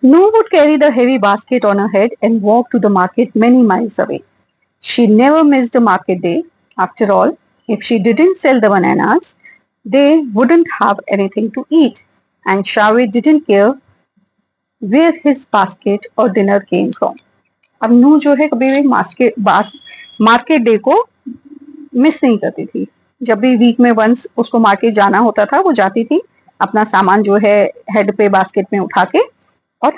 No would carry the heavy basket on her head and walk to the market many miles away. She never missed a market day. After all, if she didn't sell the bananas, they wouldn't have anything to eat. And Shawit didn't care where his basket or dinner came from. अब नू जो है कभी भी market day को miss नहीं करती थी। जब भी वीक में वंस उसको मार्केट जाना होता था वो जाती थी, अपना सामान जो है हेड पे बास्केट में उठा के और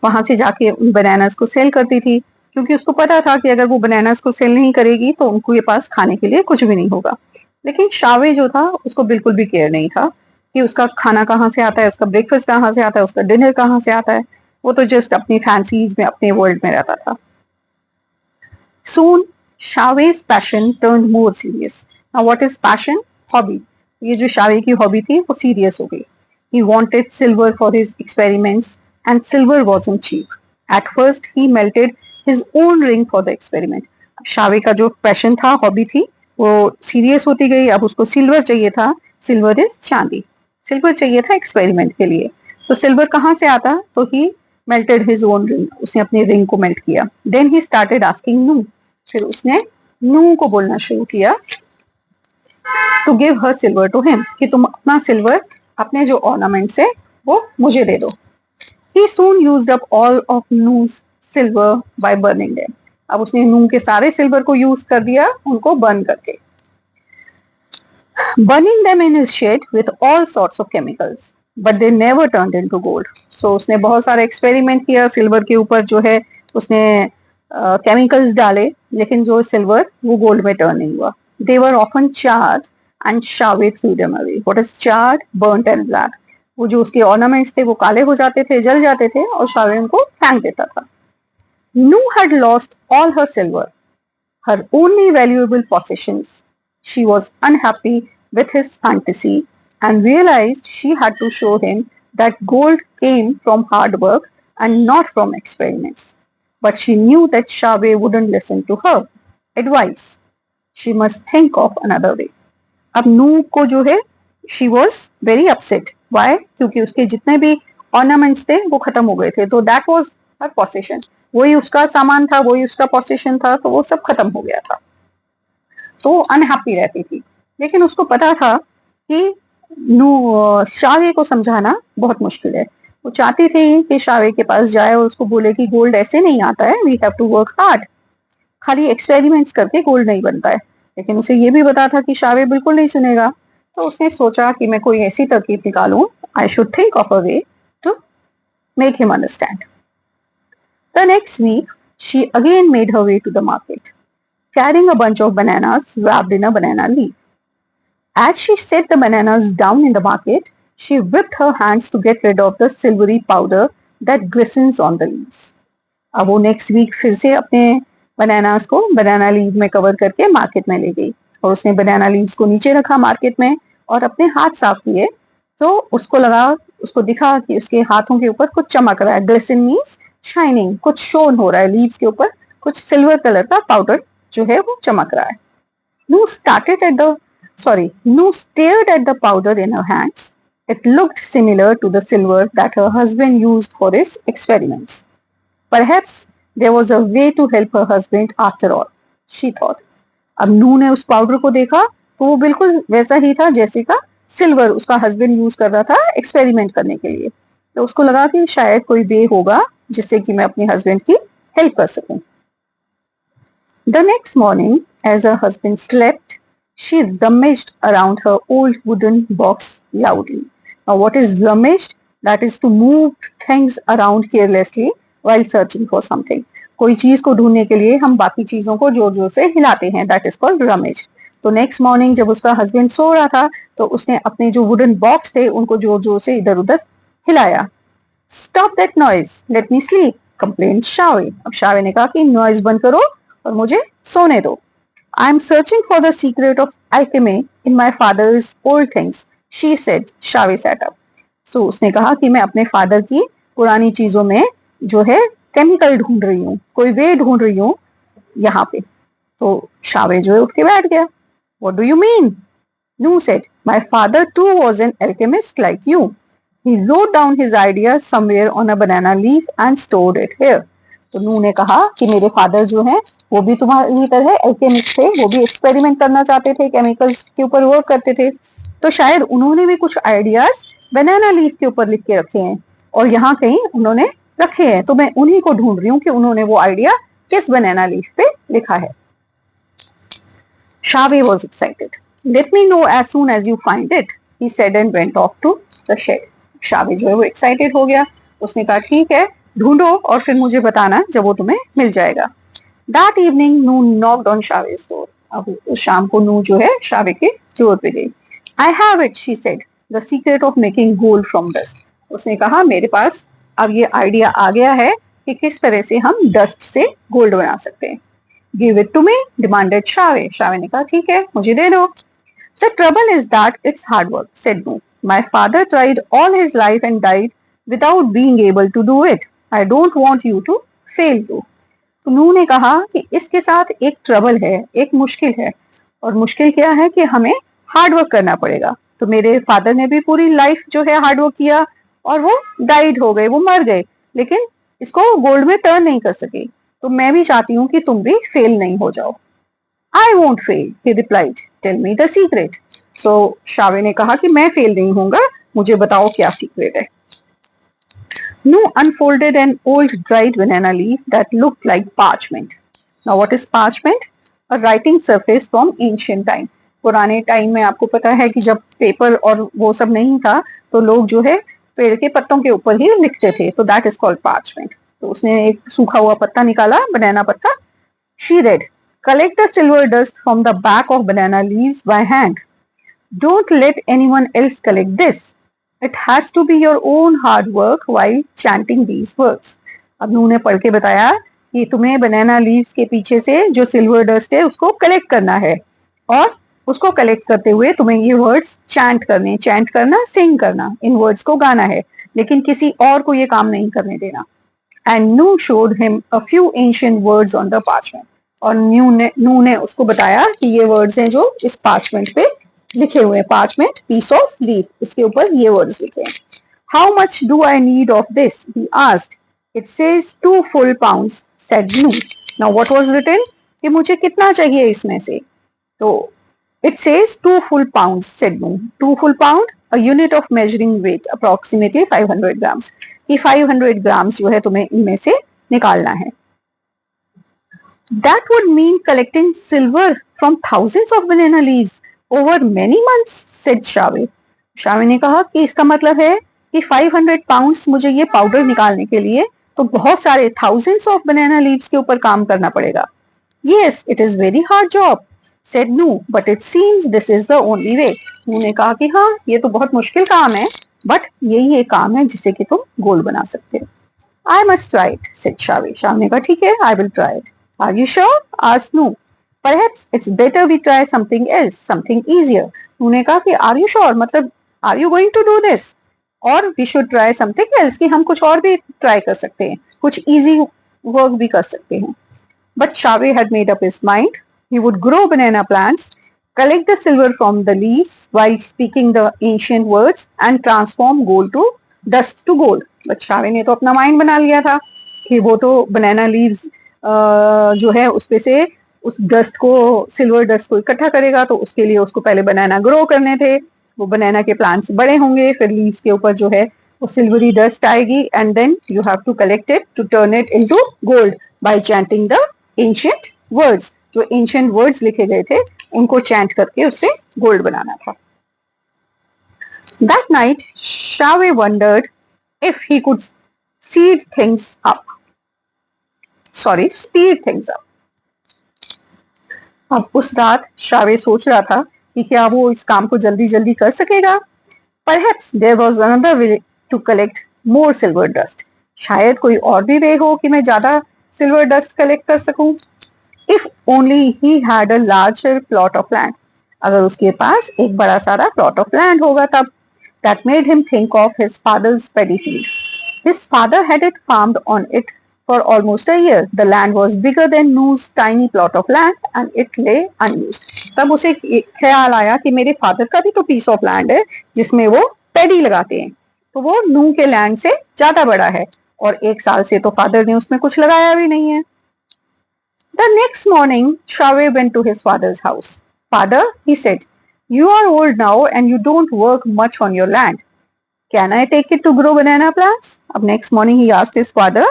वहां से जाके उन बनानास को सेल करती थी, क्योंकि उसको पता था कि अगर वो बनानास को सेल नहीं करेगी तो उनको ये पास खाने के लिए कुछ भी नहीं होगा। लेकिन शावे जो था उसको बिल्कुल भी केयर नहीं था कि उसका खाना कहाँ से आता है, उसका ब्रेकफास्ट कहाँ से आता है, उसका डिनर कहाँ से आता है। वो तो जस्ट अपनी फैंसीज में, अपने वर्ल्ड में रहता था। Soon, Shave's passion turned more serious. Now, what is passion? Hobby. ये जो शावे की हॉबी थी वो सीरियस हो गई। He wanted silver for his experiments and silver wasn't cheap. At first, he melted his own ring for the experiment. अब शावे का जो पैशन था, हॉबी थी, वो सीरियस होती गई। अब उसको सिल्वर चाहिए था। सिल्वर इज चांदी। सिल्वर चाहिए था एक्सपेरिमेंट के लिए। तो सिल्वर कहाँ से आता? तो ही melted his own ring. उसने अपनी रिंग को मेल्ट किया। Then he started asking Noo. फिर उसने नू को बोलना शुरू किया to give her silver to him, कि तुम अपना सिल्वर, अपने जो ऑर्नामेंट्स है वो मुझे दे दो। He soon used up all of Noo's silver by burning them. अब उसने नू के सारे सिल्वर को यूज कर दिया, उनको बर्न करके। Burning them in his shed with all sorts of chemicals, but they never turned into gold. So उसने बहुत सारे एक्सपेरिमेंट किया सिल्वर के ऊपर, जो है उसने केमिकल्स डाले, लेकिन जो सिल्वर वो गोल्ड में टर्न नहीं हुआ। They were often charred and Shave threw them away. What is charred? Burnt and black. वो जो उसके ornaments थे वो काले हो जाते थे, जल जाते थे, और शावे उनको फेंक देता था। Noo had lost all her silver, her only valuable possessions. She was unhappy with his fantasy and realized she had to show him that gold came from hard work and not from experiments. But she knew that Shave wouldn't listen to her advice. She must think of another way. अब नू को जो है, she was very upset. Why? क्योंकि उसके जितने भी ornaments थे वो खत्म हो गए थे। तो that was her possession. वही उसका सामान था, वही उसका possession था, तो वो सब खत्म हो गया था। तो अनहैप्पी रहती थी। लेकिन उसको पता था कि शावे को समझाना बहुत मुश्किल है। वो चाहती थी कि शावे के पास जाए और उसको बोले कि गोल्ड ऐसे नहीं आता है, we have to work hard. खाली एक्सपेरिमेंट्स करके गोल्ड नहीं बनता है। लेकिन उसे ये भी पता था कि शावे बिल्कुल नहीं सुनेगा। तो उसने सोचा कि मैं कोई ऐसी तरकीब निकालूं, I should think of a way to make him understand. The next week she again made her way to the market, carrying a bunch of bananas wrapped in a banana leaf. As she set the bananas down in the market, she whipped her hands to get rid of the silvery powder that glistens on the leaves. अब वो next week फिर से अपने bananas को बनाना leave में cover करके market में ले गई, और उसने बनाना लीव्स को नीचे रखा मार्केट में और अपने हाथ साफ किए। तो उसको दिखा कि उसके हाथों के ऊपर कुछ चमक रहा है। ग्लिसन मीन्स शाइनिंग, कुछ शोन हो रहा है लीव्स के ऊपर, कुछ सिल्वर कलर का पाउडर जो है वो चमक रहा है। Noo stared at the powder in her hands. It looked similar to the silver that her husband used for his experiments. Perhaps there was a way to help her husband after all, she thought. अब नू ने उस powder को देखा तो वो बिल्कुल वैसा ही था जैसे का सिल्वर उसका हस्बैंड यूज कर रहा था एक्सपेरिमेंट करने के लिए। तो उसको लगा कि शायद कोई वे होगा जिससे कि मैं अपने हस्बैंड की हेल्प कर सकूं। The next morning, as her husband slept, she rummaged around her old wooden box loudly. Now, what is rummaged? That is to move things around carelessly while searching for something. कोई चीज को ढूंढने के लिए हम बाकी चीजों को जोर जोर से हिलाते हैं, that is called rummage. तो नेक्स्ट मॉर्निंग जब उसका हस्बैंड सो रहा था तो उसने अपने जो वुडन बॉक्स थे उनको जोर जोर से इधर उधर हिलाया। Stop that noise, let me sleep, complained शावे। अब शावे ने कहा कि नॉइज बंद करो और मुझे सोने दो। I am searching for the secret of alchemy in my father's old things, she said. शावे sat up. So उसने कहा कि मैं अपने फादर की पुरानी चीजों में जो है केमिकल ढूंढ रही हूँ, कोई वे ढूंढ रही हूँ यहाँ पे। तो शावे जो है उठ के बैठ गया। What do you mean? Noo said, my father too was an alchemist like you. He wrote down his ideas somewhere on a banana leaf and stored it here. तो नू ने कहा कि मेरे फादर जो हैं वो भी तुम्हारी तरह एल्केमिस्ट थे, वो भी एक्सपेरिमेंट करना चाहते थे, केमिकल्स के ऊपर वर्क करते थे, तो शायद उन्होंने भी कुछ आइडियाज बनाना लीफ के ऊपर लिख के रखे हैं और यहाँ कहीं उन्होंने रखे हैं, तो मैं उन्हीं को ढूंढ रही हूँ कि उन्होंने वो आइडिया किस बनाना लीफ पे लिखा है। Shave was excited. Let me know as soon as you find it, he said and went off to the shed. शावे जो है वो एक्साइटेड हो गया, उसने कहा ठीक है ढूंढो और फिर मुझे बताना जब वो तुम्हें मिल जाएगा। That evening Noo knocked on Shave's door. अब उस शाम को नू जो है शावे के डोर पे गई। I have it, she said, the secret of making gold from dust. उसने कहा मेरे पास अब ये आइडिया आ गया है कि किस तरह से हम डस्ट से गोल्ड बना सकते हैं। Give it to me, demanded Shave. शावे ने कहा ठीक है मुझे दे दो। The trouble is that it's hard work, said Noo. My father tried all his life and died without being able to do it. I don't want you to fail too. तो नू ने कहा कि इसके साथ एक ट्रबल है, एक मुश्किल है, और मुश्किल क्या है कि हमें हार्ड वर्क करना पड़ेगा। तो मेरे फादर ने भी पूरी लाइफ जो है हार्ड वर्क किया और वो डाइड हो गए, वो मर गए, लेकिन इसको गोल्ड में टर्न नहीं कर सके। तो मैं भी चाहती हूँ कि तुम भी फेल नहीं हो जाओ। I won't fail, he replied. Tell me the secret. So शावे ने कहा कि मैं फेल नहीं होऊंगा, मुझे बताओ क्या सीक्रेट है। Noo unfolded an old dried banana leaf that looked like parchment. Now what is parchment? A writing surface from ancient time. पुराने टाइम में आपको पता है कि जब पेपर और वो सब नहीं था तो लोग जो है पेड़ के पत्तों के ऊपर ही लिखते थे, तो दैट इज कॉल्ड parchment. तो उसने एक सूखा हुआ पत्ता निकाला, बनाना पत्ता। She read, collect the silver dust from the back of banana leaves by hand. Don't let anyone else collect this. It has to be your own hard work while chanting these words. अब नू ने पढ़ के बताया कि तुम्हें बनाना leaves के पीछे से जो सिल्वर डस्ट है उसको कलेक्ट करना है और उसको कलेक्ट करते हुए तुम्हें ये वर्ड्स चैंट करने, चैंट करना सिंग करना, इन वर्ड्स को गाना है, लेकिन किसी और को ये काम नहीं करने देना। And Noo showed him a few ancient words on the parchment. और नू ने उसको बताया कि ये वर्ड्स हैं जो इस पार्चमेंट पे लिखे हुए हैं। पार्चमेंट, पीस ऑफ लीफ, इसके ऊपर ये वर्ड्स लिखे हैं। How much do I need of this, he asked. It says 2 full pounds, said Noo. Now what was written कि मुझे कितना चाहिए इसमें से, तो it says 2 full pounds, said Noo. 2 full pound, a unit of measuring weight, approximately 500 grams. कि 500 grams जो है तुम्हें इनमें से निकालना है। That would mean collecting silver from thousands of banana leaves over many months, said Shave. शावे ने कहा कि इसका मतलब है कि 500 pounds मुझे ये पाउडर निकालने के लिए तो बहुत सारे thousands of banana leaves के ऊपर काम करना पड़ेगा। Yes, it is very hard job, said Noo, but it seems this is the only way. नू ने कहा कि हाँ ये तो बहुत मुश्किल काम है, बट यही एक काम है जिससे कि तुम गोल्ड बना सकते हो। I must try it, said Shave. शावे ने कहा ठीक है, I will try it. Are you sure? asked Noo. Perhaps it's better we try something else, something easier. नू ने कहा कि are you sure मतलब are you going to do this? और we should try something else कि हम कुछ और भी ट्राई कर सकते हैं, कुछ easy वर्क भी कर सकते हैं। But Shave had made up his mind. He would grow banana plants, collect the silver from the leaves while speaking the ancient words and transform gold to dust to gold. But Shave ने तो अपना mind बना लिया था कि वो तो बनाना leaves जो है उसपे से उस डस्ट को, सिल्वर डस्ट को इकट्ठा करेगा, तो उसके लिए उसको पहले बनाना ग्रो करने थे, वो बनाना के प्लांट्स बड़े होंगे, फिर लीव्स के ऊपर जो है वो सिल्वरी डस्ट आएगी, and then you have to collect it to turn it into gold by chanting the ancient words. जो एंशिएंट वर्ड्स लिखे गए थे उनको चैंट करके उससे गोल्ड बनाना था। That night, Shave wondered if he could speed things up. अब उस रात शावे सोच रहा था कि क्या वो इस काम को जल्दी जल्दी कर सकेगा। Perhaps there was another way to collect more silver dust. शायद कोई और भी वे हो कि मैं ज्यादा सिल्वर डस्ट कलेक्ट कर सकूं। If only he had a larger plot of land. अगर उसके पास एक बड़ा सारा plot of land होगा तब। That made him think of his father's paddy field. His father had it farmed on it for almost a year. The land was bigger than Noo's tiny plot of land and it lay unused. तब उसे ख्याल आया कि मेरे father का भी तो piece of land है जिसमें वो पैडी लगाते हैं, तो वो नू के लैंड से ज्यादा बड़ा है और 1 साल से तो फादर ने उसमें कुछ लगाया भी नहीं है। The next morning, Shave went to his father's house. Father, he said, you are old now and you don't work much on your land. Can I take it to grow banana plants? अब next morning he asked his father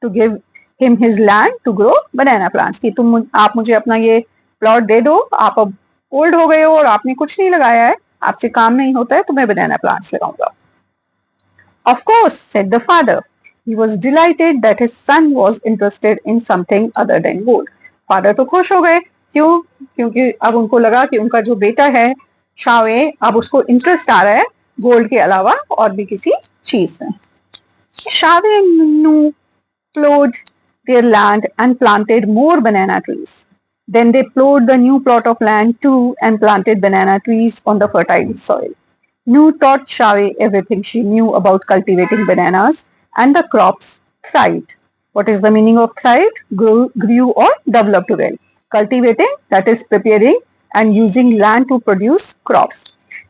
to give him his land to grow banana plants कि आप मुझे अपना ये plot दे दो, आप अब old हो गए हो और आपने कुछ नहीं लगाया है, आपसे काम नहीं होता है, तो मैं बनाना प्लांट्स लगाऊंगा। Of course, said the father. He was delighted that his son was interested in something other than gold. Father तो खुश हो गए, क्यों? क्योंकि अब उनको लगा कि उनका जो बेटा है शावे, अब उसको इंटरेस्ट आ रहा है गोल्ड के अलावा और भी किसी चीज में। Shave and Nu plowed their land and planted more banana trees. Then they plowed the new plot of land too and planted banana trees on the fertile soil. Nu taught Shave everything she knew about cultivating bananas, and the crops thrived. What is the meaning of thrived? Grew or developed well. Cultivating, that is preparing and using land to produce crops.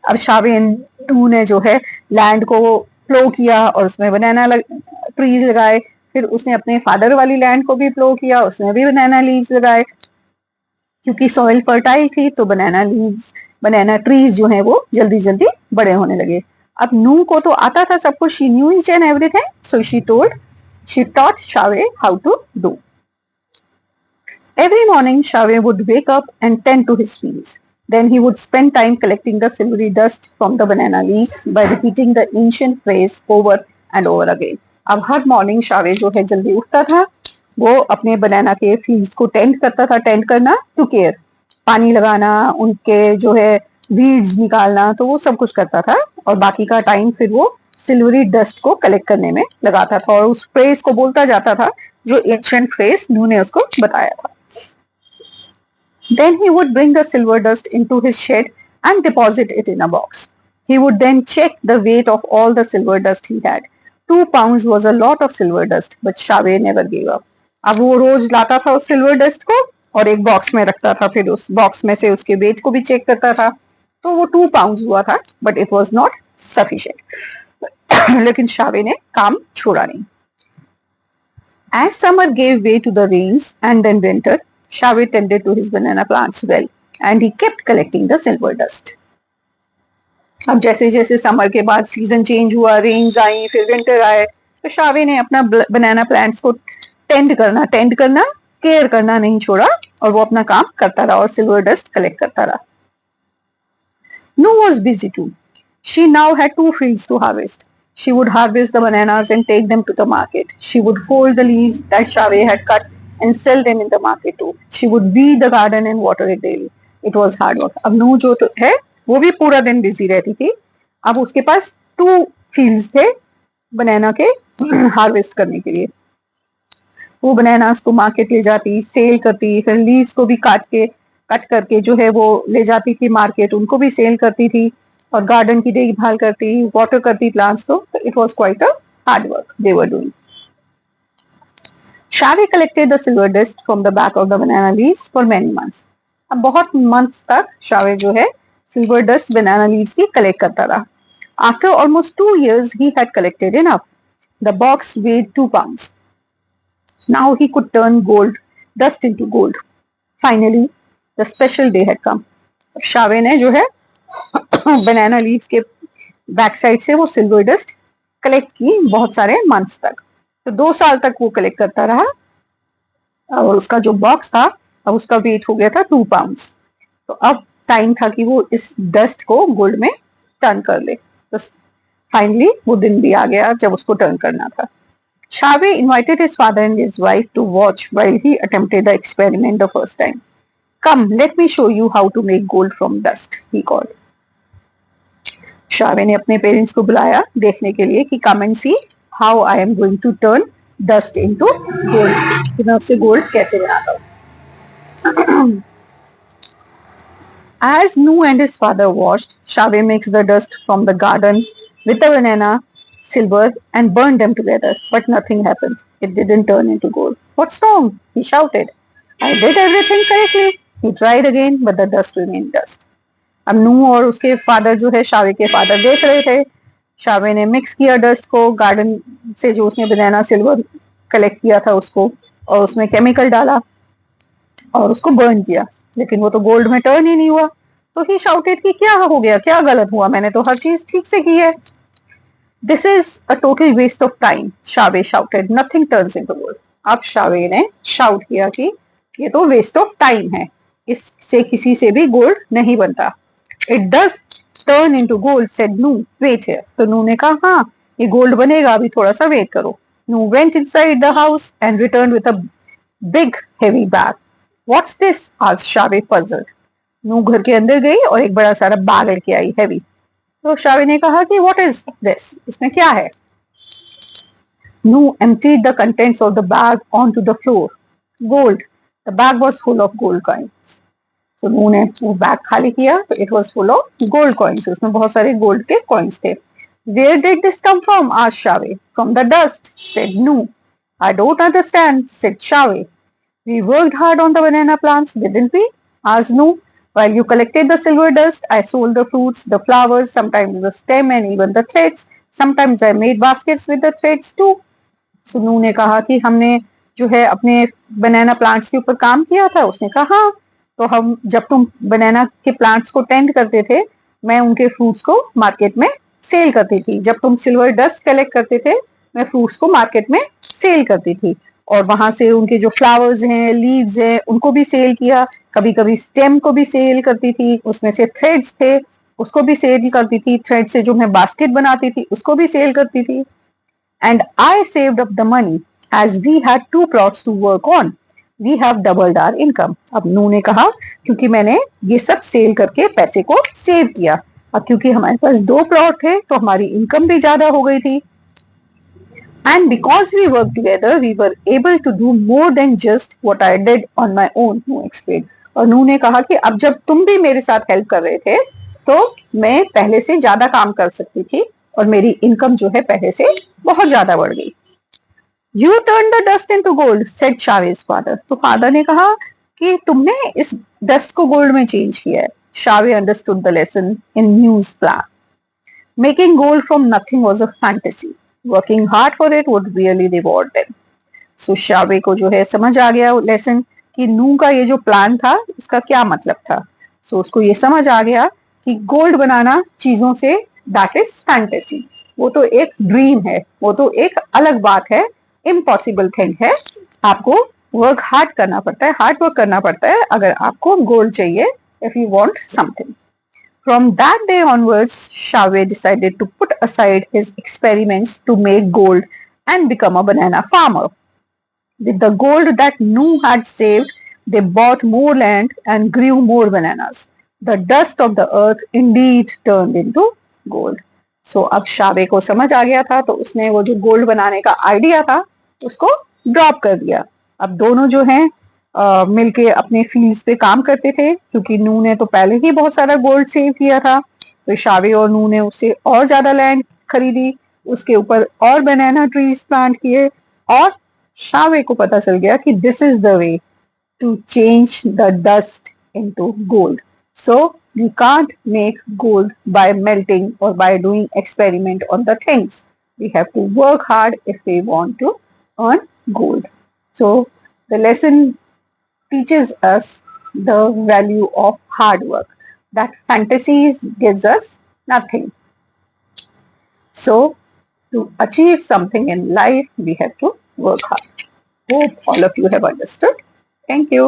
अब शावे नू ने जो है land को प्लो किया और उसमें बनाना trees लगाए, फिर उसने अपने फादर वाली लैंड को भी प्लो किया, उसमें भी बनाना लीव्स लगाए, क्योंकि सॉइल फर्टाइल थी तो बनाना लीव्स, बनाना ट्रीज जो है वो जल्दी जल्दी बड़े होने लगे। अब नू को तो आता था सब कुछ, she knew each and everything, so she taught Shave how to do. Every morning Shave would wake up and tend to his fields. Then he would spend time collecting the silvery dust from the banana leaves by repeating the ancient phrase over and over again. अब हर morning शावे जो है जल्दी उठता था, वो अपने बनाना के fields को टेंड करता था। टेंड करना टू केयर, पानी लगाना, उनके जो है वीड्स निकालना, तो वो सब कुछ करता था और बाकी का टाइम फिर वो सिल्वरी डस्ट को कलेक्ट करने में लगाता था और उस फ्रेज को बोलता जाता था जो एंशिएंट फ्रेज नू ने उसको बताया था। Then he would bring the silver dust into his shed and deposit it in a box. He would then check the weight of all the silver dust he had. 2 pounds was a lot of silver dust, but Shave never gave up. अब वो रोज लाता था उस silver dust को और एक box में रखता था, फिर उस बॉक्स में से उसके वेट को भी चेक करता था, तो वो 2 pounds हुआ था, but it was not sufficient. लेकिन शावे ने काम छोड़ा नहीं। As summer gave way to the rains and then winter, Shave tended to his banana plants well and he kept collecting the silver dust. अब जैसे जैसे समर के बाद सीजन चेंज हुआ, रेन्स आई, फिर विंटर आए, तो शावे ने अपना बनाना प्लांट्स को टेंड करना, केयर करना नहीं छोड़ा और वो अपना काम करता रहा और सिल्वर डस्ट कलेक्ट करता रहा। Nu was busy too. She now had 2 fields to harvest. She would harvest the bananas and take them to the market. She would fold the leaves that Shave had cut and sell them in the market too. She would weed the garden and water it daily. It was hard work. अब नू जो तो है वो भी पूरा दिन busy रहती थी। अब उसके पास 2 फील्ड्स थे बनाना के हार्वेस्ट करने के लिए। वो बनानास को मार्केट ले जाती, सेल करती, फिर लीव्स को भी कट करके जो है वो ले जाती थी मार्केट, उनको भी सेल करती थी और गार्डन की देखभाल करती, वाटर करती प्लांट्स को। It was quite a hard work they were doing. Shave collected the silver dust from the back of the banana leaves for many months. अब बहुत months तक शावे जो है silver dust banana leaves की collect करता रहा। After almost 2 years, he had collected enough. The box weighed 2 pounds. Now he could turn gold dust into gold. Finally, the special day had come. शावे ने जो है banana leaves के back side से वो silver dust collect की बहुत सारे months तक, तो 2 साल तक वो कलेक्ट करता रहा और उसका जो बॉक्स था अब उसका वेट हो गया था 2 पाउंड्स। तो अब टाइम था कि वो इस डस्ट को गोल्ड में टर्न कर ले। तो फाइनली वो दिन भी आ गया जब उसको टर्न करना था। Shave invited his father and his wife to watch while he attempted the experiment the first time. Come, let me show you how to make gold from dust, he called. शावे ने अपने parents को बुलाया देखने के लिए कि come and see how I am going to turn dust into gold, कि मैं उससे गोल्ड कैसे बनाता हूँ। As Nu and his father watched, Shave mixed the dust from the garden with the banana, silver and burned them together, but nothing happened. It didn't turn into gold. What's wrong? He shouted. I did everything correctly. He tried again, but the dust remained dust. अब नू और उसके father जो है शावे के father देख रहे थे शावे ने मिक्स किया डस्ट को, गार्डन से जो उसने बनाना सिल्वर कलेक्ट किया था उसको, और उसमें केमिकल डाला और उसको बर्न किया, लेकिन वो तो गोल्ड में टर्न ही नहीं हुआ। तो ही शाउटेड कि क्या हो गया, क्या गलत हुआ, मैंने तो हर चीज ठीक से की है। This is a total waste of time, Shave shouted, nothing turns into gold. अब शावे ने शाउट किया कि ये तो वेस्ट ऑफ टाइम है, इससे किसी से भी गोल्ड नहीं बनता। It does turn into gold, said नू, वेट हियर। तो नू ने कहा हाँ, ये गोल्ड बनेगा, अभी थोड़ा सा वेट करो। नू went inside the house and return with a big heavy bag. What's this, आज शावे पजल्ड। नू घर के अंदर गई और एक बड़ा सारा बैग लेके आई, हैवी। तो शावे ने कहा कि व्हाट इज दिस, इसमें क्या है। नू emptied the contents of the bag onto the floor. Gold. The bag was full of gold coins. तो नू ने वो बैग खाली किया तो it was full of gold coins, उसमें बहुत सारे गोल्ड के कॉइन्स थे। Where did this come from, asked Shave. From the dust, said Nu. I don't understand, said Shave. We worked hard on the banana plants, didn't we? Asked Nu. While you collected the silver dust, I sold the fruits, the flowers, sometimes the stem and even the threads. Sometimes I made baskets with the threads too. सुनू ने कहा कि हमने जो है अपने बनाना plants के ऊपर काम किया था। उसने कहा हाँ, तो हम जब तुम बनाना के प्लांट्स को टेंड करते थे, मैं उनके फ्रूट्स को मार्केट में सेल करती थी। जब तुम सिल्वर डस्ट कलेक्ट करते थे, मैं फ्रूट्स को मार्केट में सेल करती थी, और वहां से उनके जो फ्लावर्स हैं, लीव्स हैं, उनको भी सेल किया। कभी कभी स्टेम को भी सेल करती थी, उसमें से थ्रेड्स थे, उसको भी सेल करती थी। थ्रेड से जो मैं बास्केट बनाती थी उसको भी सेल करती थी। And I saved up the money as we had two plots to work on. We have doubled our income. अब नू ने कहा क्योंकि मैंने ये सब सेल करके पैसे को सेव किया, अब क्योंकि हमारे पास दो प्लॉट थे तो हमारी इनकम भी ज्यादा हो गई थी। And because we worked together, we were able to do more than just what I did on my own, नू explained. और नू ने कहा कि अब जब तुम भी मेरे साथ हेल्प कर रहे थे तो मैं पहले से ज्यादा काम कर सकती थी, और मेरी इनकम जो है पहले से बहुत ज्यादा बढ़ गई। You turn the dust into gold, said Shavez father. तो फादर ने कहा कि तुमने इस डस्ट को गोल्ड में चेंज किया है। Shave understood the lesson in Nu's plan. Making gold from nothing was a fantasy, working hard for it would really reward them. So Shave को जो है समझ आ गया लेसन कि नू का ये जो प्लान था इसका क्या मतलब था। सो उसको ये समझ आ गया कि गोल्ड बनाना चीजों से, दैट इज फैंटेसी, वो तो एक ड्रीम है, वो तो एक अलग बात है, इम्पॉसिबल थिंग है। आपको वर्क हार्ड करना पड़ता है, हार्ड वर्क करना पड़ता है अगर आपको गोल्ड चाहिए, if you want something. From that day onwards, Shave decided to put aside his experiments to make gold and become a banana farmer. With the gold that Nu had saved, they bought more land and grew more bananas. The dust of the earth indeed turned into gold. So अब शावे को समझ आ गया था, तो उसने वो जो gold बनाने का आइडिया था उसको ड्रॉप कर दिया। अब दोनों जो हैं मिलके अपने फील्ड्स पे काम करते थे, क्योंकि नू ने तो पहले ही बहुत सारा गोल्ड सेव किया था, तो शावे और नू ने उससे और ज्यादा लैंड खरीदी, उसके ऊपर और बनाना ट्रीज प्लांट किए, और शावे को पता चल गया कि this is the way to change the dust into gold. So you can't make gold by melting or by doing experiment on the things. We have to work hard if we want to earn gold. So the lesson teaches us the value of hard work, that fantasies gives us nothing. So to achieve something in life we have to work hard. Hope all of you have understood. Thank you.